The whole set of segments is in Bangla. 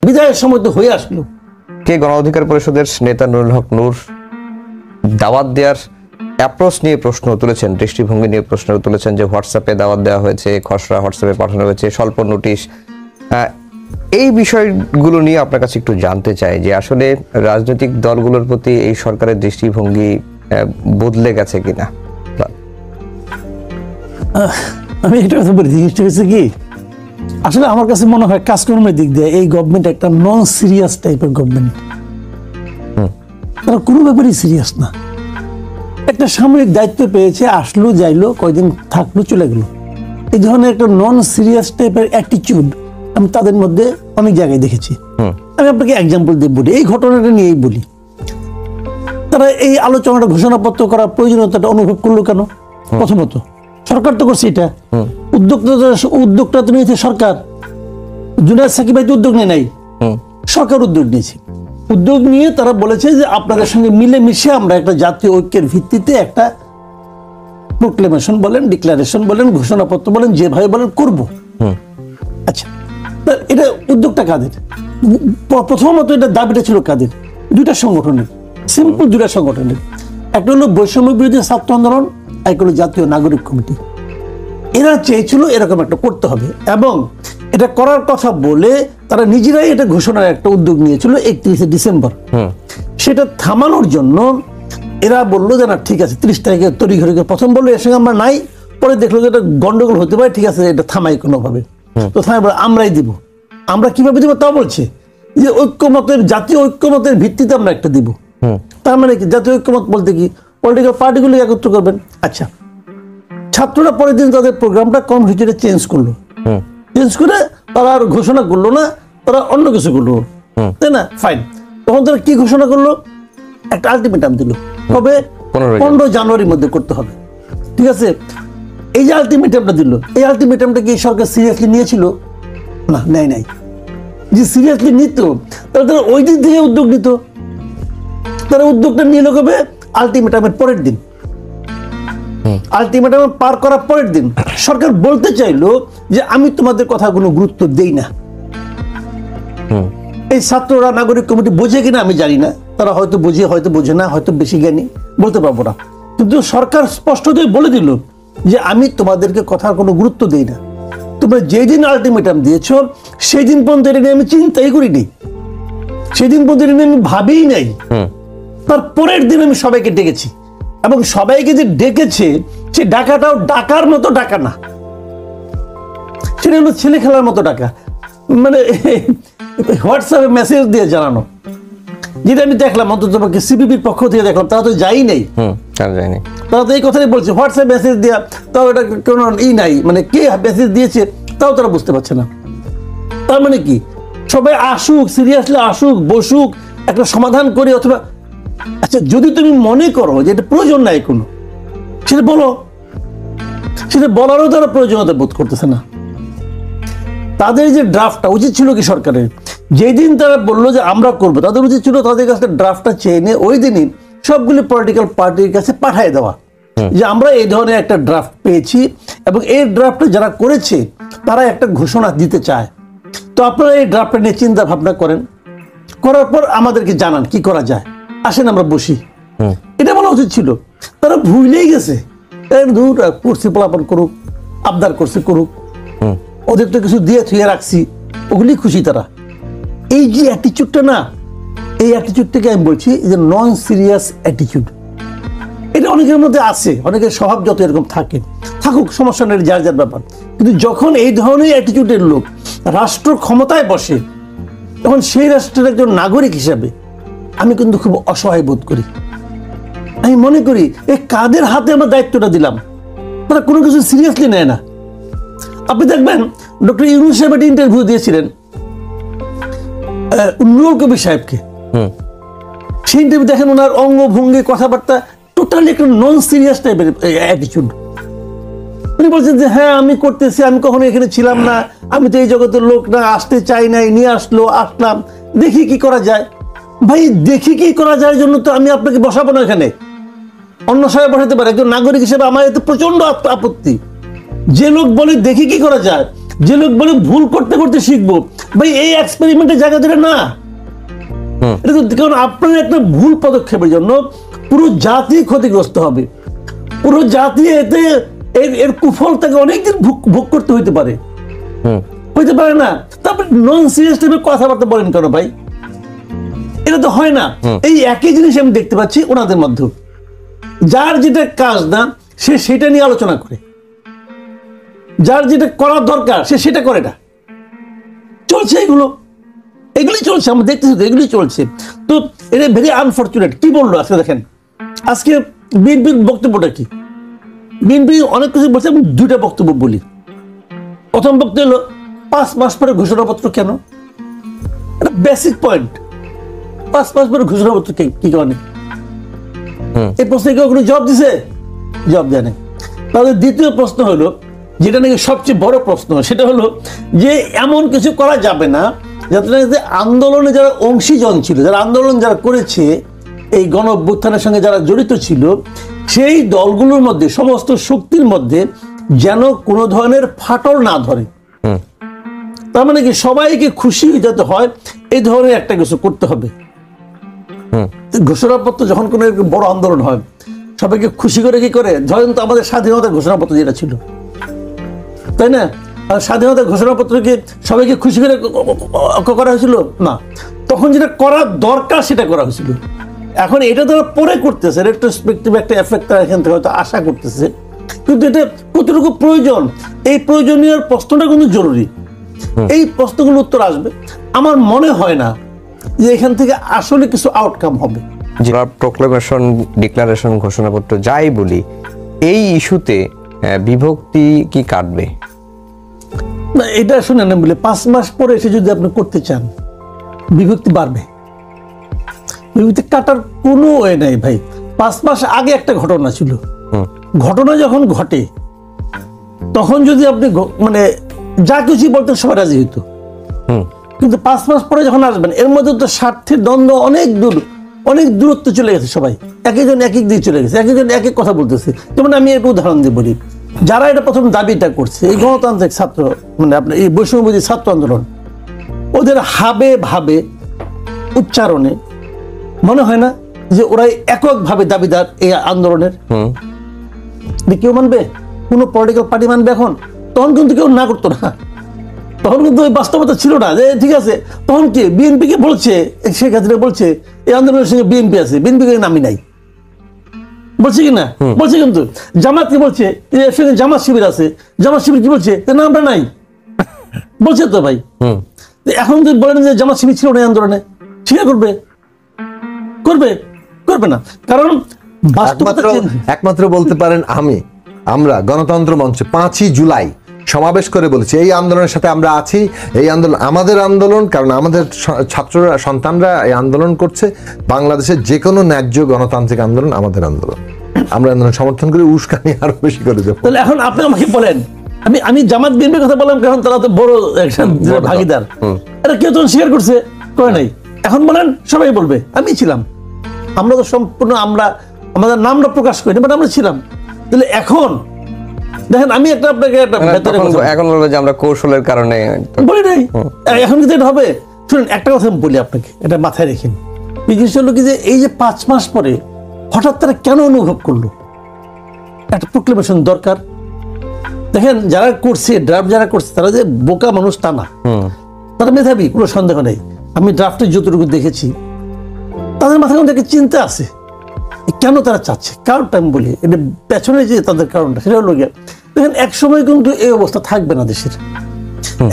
বিদায়ের সময় তো হয়ে আসলো। কে গণ অধিকার পরিষদের নেতা নুরুল হক নূর দাওয়াত দেওয়ার অ্যাপ্রোচ নিয়ে প্রশ্ন তুলেছেন, দৃষ্টিভঙ্গি নিয়ে প্রশ্ন তুলেছেন যে হোয়াটসঅ্যাপে দাওয়াত দেওয়া হয়েছে, খসড়া হোয়াটসঅ্যাপে পাঠানো হয়েছে, স্বল্প নোটিশ। এই বিষয়গুলো নিয়ে আপনার কাছে একটু জানতে চাই যে আসলে রাজনৈতিক দলগুলোর প্রতি এই সরকারের দৃষ্টিভঙ্গি বদলে গেছে কিনা। আমি এটা কথা বলি, জিনিসটা হচ্ছে কি, আসলে আমার কাছে মনে হয় কাজকর্মের দিক দিয়ে এই গভর্নমেন্ট একটা নন সিরিয়াস টাইপের গভর্নমেন্ট। তারা কোনো ব্যাপারেই সিরিয়াস না। একটা সামরিক দায়িত্ব পেয়েছে, আসলো যাইলো, কয়দিন থাকলো চলে গেল, এই ধরনের একটা নন সিরিয়াস টাইপের অ্যাটিটিউড আমি তাদের মধ্যে অনেক জায়গায় দেখেছি। আমি আপনাকে এক্সাম্পল দিয়ে বলি, এই ঘটনাটা নিয়েই বলি। তারা এই আলোচনাটা ঘোষণাপত্র করার প্রয়োজনীয়তাটা অনুভব করলো কেন? প্রথমত সরকার তো করছে এটা, উদ্যোগটা তো নিয়েছে সরকার। জুনায়েদ সাকিব ভাই তো উদ্যোগ নেয় নাই, সরকার উদ্যোগ নিয়েছে। উদ্যোগ নিয়ে তারা বলেছে যে আপনাদের সঙ্গে মিলেমিশে আমরা একটা জাতীয় ঐক্যের ভিত্তিতে একটা প্রোক্লেমেশন বলেন, ডিক্লারেশন বলেন, ঘোষণাপত্র বলেন, যেভাবে বলেন করব। আচ্ছা, এটা উদ্যোগটা কাদের? প্রথমত এটা দাবিটা ছিল কাদের? দুইটা সংগঠনের, সিম্পল দুইটা সংগঠনের। একটা হলো বৈষম্য বিরোধী ছাত্র আন্দোলন, এক হলো জাতীয় নাগরিক কমিটি। এরা চেয়েছিল এরকম একটা করতে হবে, এবং এটা করার কথা বলে তারা নিজেরাই এটা ঘোষণার একটা উদ্যোগ নিয়েছিল 31শে ডিসেম্বর। সেটা থামানোর জন্য এরা বললো যে না ঠিক আছে, 30 তারিখে তড়িঘড়ি, প্রথম বললো এর সঙ্গে আমরা নাই, পরে দেখলো যে এটা গন্ডগোল হতে পারে, ঠিক আছে এটা থামাই কোনোভাবে। তো থামাই বলে আমরাই দিব। আমরা কিভাবে দিব তা বলছে যে ঐক্যমতের, জাতীয় ঐক্যমতের ভিত্তিতে আমরা একটা দিব। তার মানে কি জাতীয় ঐক্যমত বলতে কি? পলিটিক্যাল পার্টিগুলো একত্র করবেন। আচ্ছা, ছাত্ররা পরের দিন তাদের প্রোগ্রামটা কর্মসূচিটা চেঞ্জ করলো, চেঞ্জ করে তারা আর ঘোষণা করলো না, তারা অন্য কিছু করলো, তাই না? ফাইন। তখন তারা কি ঘোষণা করলো? একটা আলটিমেটাম দিল, কবে? 15 জানুয়ারির মধ্যে করতে হবে। ঠিক আছে, এই যে আলটিমেটামটা দিল, এই আলটিমেটামটা কি সরকার সিরিয়াসলি নিয়েছিল? না, নেয় নাই। যে সিরিয়াসলি নিত তারা ওই দিন থেকে উদ্যোগ নিত। তারা উদ্যোগটা নিয়ে কবে? আলটিমেটামের পরের দিন। আলটিমেটাম পার করার পরের দিন সরকার বলতে চাইলো যে আমি তোমাদের কথা কোনো গুরুত্ব দেই না। এই ছাত্ররা, নাগরিক কমিটি বোঝে কিনা আমি জানি না, তারা হয়তো বোঝে, হয়তো বোঝে না, হয়তো বেশি জ্ঞানী, বলতে পারবো না। কিন্তু সরকার স্পষ্টতই বলে দিল যে আমি তোমাদেরকে কথার কোনো গুরুত্ব দেই না। তোমরা যেদিন আলটিমেটাম দিয়েছো সেই দিন পর্যন্ত এটা নিয়ে আমি চিন্তাই করিনি, সেদিন পর্যন্ত এটা নিয়ে আমি ভাবিই নাই। তার পরের দিন আমি সবাইকে ডেকেছি, এবং সবাইকে যে ডেকেছে সে ডাকাটাও ডাকার মতো ডাকা না, সেটা হলো ছেলে খেলার মতো ডাকা, মানে হোয়াটসঅ্যাপে মেসেজ দিয়ে জানানো। যেটা আমি দেখলাম, অন্তত সিপিবির পক্ষ থেকে দেখলাম, তারা তো যাই নাই, তারা তো এই কথাই বলছে, হোয়াটসঅ্যাপ মেসেজ দেওয়া, তাও এটা কোনো নাই, মানে কে মেসেজ দিয়েছে তাও তারা বুঝতে পারছে না। তার মানে কি, সবাই আসুক, সিরিয়াসলি আসুক, বসুক, একটা সমাধান করি, অথবা আচ্ছা যদি তুমি মনে করো যে এটা প্রয়োজন নাই কোনো, সেটা বলো। সেটা বলারও তারা প্রয়োজনীয়তা বোধ করতেছে না। তাদের যে ড্রাফটটা উচিত ছিল কি সরকারের, যেই দিন তারা বললো যে আমরা করবো, তাদের উচিত ছিল তাদের কাছে ড্রাফটটা চেয়ে নিয়ে ওই দিনই সবগুলি পলিটিক্যাল পার্টির কাছে পাঠিয়ে দেওয়া, যে আমরা এই ধরনের একটা ড্রাফট পেয়েছি এবং এই ড্রাফটটা যারা করেছে তারা একটা ঘোষণা দিতে চায়, তো আপনারা এই ড্রাফটটা নিয়ে চিন্তা ভাবনা করেন, করার পর আমাদেরকে জানান কি করা যায়, আসেন আমরা বসি। এটা বলা উচিত ছিল। তারা ভুলেই গেছে, করছে পোলাপন করুক, আবদার করছে করুক, ওদের তো কিছু দিয়ে থুয়ে রাখছি, ওগুলি খুশি তারা। এই যে অ্যাটিটিউডটা না, এই অ্যাটিটিউডটাকে আমি বলছি যে নন সিরিয়াস অ্যাটিটিউড। এটা অনেকের মধ্যে আছে, অনেকের স্বভাব যত এরকম থাকে, থাকুক, সমস্যা নেই, যার যার ব্যাপার। কিন্তু যখন এই ধরনের অ্যাটিটিউডের লোক রাষ্ট্র ক্ষমতায় বসে, তখন সেই রাষ্ট্রের একজন নাগরিক হিসাবে আমি কিন্তু খুব অসহায় বোধ করি। আমি মনে করি এই কাদের হাতে আমরা দায়িত্বটা দিলাম, তারা কোনো কিছু সিরিয়াসলি নেয় না। আপনি দেখবেন ডক্টর ইউনূস সাহেব একটা ইন্টারভিউ দিয়েছিলেন নুরুল কবির সাহেবকে, সেই ইন্টারভিউ দেখেন ওনার অঙ্গভঙ্গি, কথাবার্তা টোটালি একটা নন সিরিয়াস টাইপের অ্যাটিটিউড। উনি বলছেন যে হ্যাঁ আমি করতেছি, আমি কখনো এখানে ছিলাম না, আমি তো এই জগতের লোক না, আসতে চাই নাই, নিয়ে আসলো, আসলাম, দেখি কি করা যায়। ভাই দেখি কি করা যায় জন্য তো আমি আপনাকে বসাবো না এখানে, অন্য সময় বসাতে পারে। একজন নাগরিক হিসেবে আমার এতে প্রচন্ড আপত্তি। যে লোক বলে দেখি কি করা যায়, যে লোক বলে ভুল করতে করতে শিখবো, ভাই এই এক্সপেরিমেন্টের জায়গা ধরে না। এটা তো কারণ আপনার একটা ভুল পদক্ষেপের জন্য পুরো জাতি ক্ষতিগ্রস্ত হবে, পুরো জাতি এতে এর কুফল তাকে অনেকদিন ভোগ করতে হইতে পারে না। তারপরে নন সিরিয়াস টাইপের কথাবার্তা বলেন কেন ভাই? এটা তো হয় না। এই একই জিনিস আমি দেখতে পাচ্ছি ওনাদের মধ্যে, যার যেটা কাজ না সে সেটা নিয়ে আলোচনা করে, যার যেটা করার দরকার সে সেটা করে না। চলছে এগুলি চলছে, আমরা দেখতেছি তো এগুলি চলছে। তো এটা ভেরি আনফর্চুনেট। কি বললো আজকে দেখেন, আজকে বিএনপির বক্তব্যটা কি? বিএনপি অনেক কিছু বলছে, আমি দুইটা বক্তব্য বলি। প্রথম বক্তব্য হলো 5 মাস পরে ঘোষণাপত্র কেন? এটা বেসিক পয়েন্ট। 5 মাস পরে ঘোষণাপত্র কি কারণে? এই প্রশ্নে কেউ কোনো জবাব দিছে? জবাব দেয় না। তাহলে দ্বিতীয় প্রশ্ন হলো, যেটা নাকি সবচেয়ে বড় প্রশ্ন, সেটা হলো যে এমন কিছু করা যাবে না যাতে আন্দোলনে যারা অংশীজন ছিল, যারা আন্দোলন যারা করেছে, এই গণ অভ্যুত্থানের সঙ্গে যারা জড়িত ছিল, সেই দলগুলোর মধ্যে, সমস্ত শক্তির মধ্যে যেন কোনো ধরনের ফাটল না ধরে। তার মানে কি সবাইকে খুশি যাতে হয় এই ধরনের একটা কিছু করতে হবে। ঘোষণাপত্র যখন কোনো বড় আন্দোলন হয়, সবাইকে খুশি করে কি করে? ধরেন তো আমাদের স্বাধীনতার ঘোষণাপত্র যেটা ছিল, তাই না? আর স্বাধীনতার ঘোষণাপত্রকে সবাইকে খুশি করে করা হয়েছিল না, তখন যেটা করার দরকার সেটা করা হয়েছিল। এখন এটা তারা পরে করতেছে, রেট্রোস্পেক্টিভ একটা এফেক্ট তারা এখান থেকে হয়তো আশা করতেছে, কিন্তু এটা কতটুকু প্রয়োজন, এই প্রয়োজনীয় প্রশ্নটা কিন্তু জরুরি। এই প্রশ্নগুলো উত্তর আসবে। আমার মনে হয় না যে এখান থেকে আসলে কিছু আউটকাম হবে। প্রোক্লেমেশন, ডিক্লারেশন, ঘোষণাপত্র যাই বলি, এই ইস্যুতে বিভক্তি কি কাটবে? না, এটা শুনে না বলে 5 মাস পরে এসে যদি আপনি করতে চান, বিভক্তি বাড়বে। বিভক্তি কাটার কোনো ওয়ে নাই ভাই। 5 মাস আগে একটা ঘটনা ছিল, ঘটনা যখন ঘটে তখন যদি আপনি মানে যা কিছু বলতেন সবাই রাজি হইতো, কিন্তু 5 মাস পরে যখন আসবেন, এর মধ্যে তো স্বার্থের দ্বন্দ্ব অনেক দূরত্ব চলে গেছে। সবাই একজন এক দিকে চলে গেছে, একজন এক কথা বলতেছে। যেমন আমি একটা উদাহরণ দিয়ে বলি, যারা এটা প্রথম দাবিটা করছে, এই গণতান্ত্রিক ছাত্র, মানে আপনার এই বৈষম্যবিরোধী ছাত্র আন্দোলন, ওদের হাবে ভাবে উচ্চারণে মনে হয় না যে ওরাই এককভাবে দাবিদার এই আন্দোলনের। কেউ মানবে? কোনো পলিটিক্যাল পার্টি মানবে এখন? তখন কিন্তু কেউ না করতো না, তখন কিন্তু ওই বাস্তবতা ছিল না যে ঠিক আছে। তখন কি বিএনপি কে বলছে, শেখ হাসিনা বলছে এই আন্দোলনের সঙ্গে বিএনপি আছে, বিএনপি কে নামি নাই বলছে কিনা? বলছে। কিন্তু জামাত কি বলছে? এর সঙ্গে জামাত শিবির আছে, জামাত শিবির কি বলছে? না, আমরা নাই বলছে তো ভাই। এখন যদি বলেন যে জামাত শিবির ছিল না এই আন্দোলনে, স্বীকার করবে না। কারণ একমাত্র বলতে পারেন আমরা গণতন্ত্র মঞ্চে 5ই জুলাই সমাবেশ করে বলেছি এই আন্দোলনের সাথে আমরা আছি, এই আন্দোলন আমাদের আন্দোলন, কারণ আমাদের ছাত্ররা, সন্তানরা এই আন্দোলন করছে। বাংলাদেশের যে কোনো ন্যায্য গণতান্ত্রিক আন্দোলন আমাদের আন্দোলন, আমরা আন্দোলন সমর্থন করে উস্কানি আরো বেশি করে দেবো। তাহলে এখন আপনি আমাকে বলেন, আমি জামাত বিএনপির কথা বললাম, কারণ তারা তো বড় ভাগিদার, এটা কেউ তখন স্বীকার করছে? করে নাই। এখন বলেন, সবাই বলবে আমি ছিলাম। আমরা তো সম্পূর্ণ আমাদের নামটা প্রকাশ করিনি, বাট আমরা ছিলাম। তাহলে এখন দেখেন, আমি আপনাকে এখন বলবো যে আমরা কৌশলের কারণে বলি নাই। এখন কিন্তু এটা হবে। শুনুন, একটা কথা বলি আপনাকে, এটা মাথায় রেখেন। জিনিস হলো কি যে এই যে 5 মাস পরে হঠাৎ তারা কেন অনুভব করলো একটা প্রোক্লেমেশন দরকার? দেখেন, যারা করছে, ড্রাফট যারা করছে, তারা যে বোকা মানুষ তা না, তারা মেধাবী, কোনো সন্দেহ নেই। আমি ড্রাফটে যতটুকু দেখেছি, তাদের মাথায় কিন্তু একটা চিন্তা আছে কেন তারা চাচ্ছে। কারণটা আমি বলি, এটা পেছনে যে তাদের কারণটা, সেটা হলো গিয়ে দেখেন, এক সময় কিন্তু এই অবস্থা থাকবে না দেশের।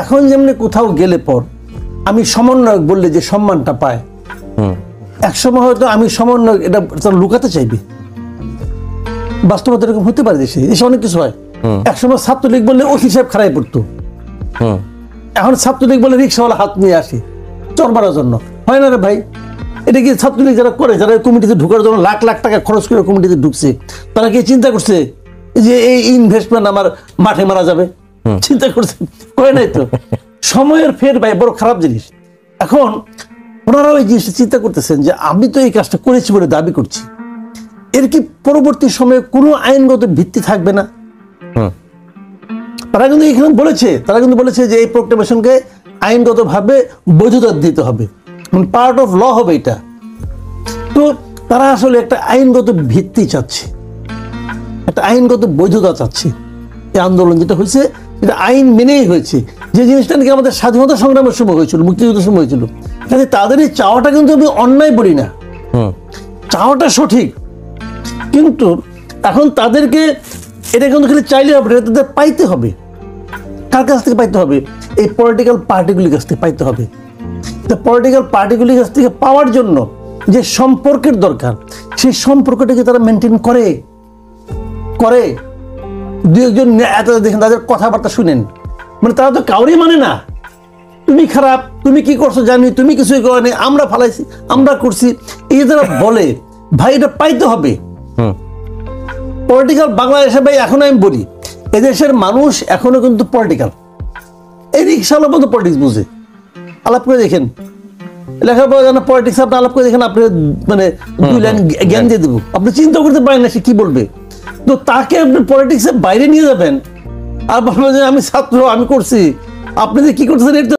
এখন যেমনি কোথাও গেলে পর আমি সমন্বয়ক বললে যে সম্মানটা পায়, এক সময় হয়তো আমি সমন্বয়ক এটা লুকাতে চাইবে। বাস্তবতা এরকম হতে পারে, দেশে অনেক কিছু হয়। এক সময় ছাত্রলীগ বললে ওসি সাহেব খারাপ পড়তো, এখন ছাত্রলীগ বলে রিক্সাওয়ালা হাত নিয়ে আসে চর মারার জন্য। হয় না রে ভাই? এটা কি ছাত্রলীগ যারা করে, যারা কমিটিতে ঢুকার জন্য লাখ লাখ টাকা খরচ করে কমিটিতে ঢুকছে, তারা কি চিন্তা করছে যে এই ইনভেস্টমেন্ট আমার মাঠে মারা যাবে? চিন্তা করছে? করে নাই তো। সময়ের ফের ভাই বড় খারাপ জিনিস। এখন ওনারা ওই জিনিসটা চিন্তা করতেছেন যে আমি তো এই কাজটা করেছি বলে দাবি করছি, এর কি পরবর্তী সময়ে কোনো আইনগত ভিত্তি থাকবে না? তারা কিন্তু এখানে বলেছে যে এই প্রোক্লেমেশনকে আইনগতভাবে বৈধতা দিতে হবে, মানে পার্ট অফ ল হবে এটা। তো তারা আসলে একটা আইনগত ভিত্তি চাচ্ছে, একটা আইনগত বৈধতা চাচ্ছে। এই আন্দোলন যেটা হয়েছে এটা আইন মেনেই হয়েছে, যে জিনিসটা নাকি আমাদের স্বাধীনতা সংগ্রামের সময় হয়েছিল, মুক্তিযুদ্ধের সময় হয়েছিল। কাজে তাদের এই চাওয়াটা কিন্তু আমি অন্যায় বলি না, চাওয়াটা সঠিক। কিন্তু এখন তাদেরকে এটা কিন্তু খালি চাইলে হবে না, তাদের পাইতে হবে। কার কাছ থেকে পাইতে হবে? এই পলিটিক্যাল পার্টিগুলির কাছ থেকে পাইতে হবে। পলিটিক্যাল পার্টিগুলির কাছ থেকে পাওয়ার জন্য যে সম্পর্কের দরকার, সেই সম্পর্কটাকে তারা মেনটেন করে। দু একজন এত দেখেন তাদের কথাবার্তা শুনেন, মানে তারা তো কাউরই মানে না। তুমি খারাপ, তুমি কি করছো জানি, তুমি কিছুই করো, আমরা ফালাইছি, আমরা করছি, এই যারা বলে, ভাই এটা পাইতে হবে। পলিটিক্যাল বাংলাদেশে ভাই এখন আমি বলি, এদেশের মানুষ এখনো কিন্তু পলিটিক্যাল, এই রিক্সাওয়ালা মতো পলিটিক্স বুঝে। আলাপ করে দেখেন, লেখাপড়া জানা পলিটিক্স, আপনি আলাপ করে দেখেন, আপনি মানে 2 লাইন জ্ঞান দিয়ে দেবো, আপনি চিন্তা করতে পারেন না সে কি বলবে। তো তাকে আপনি পলিটিক্সের বাইরে নিয়ে যাবেন আর বলবেন যে আমি ছাত্র, আমি করছি, আপনি যে কি করতেছেন এটা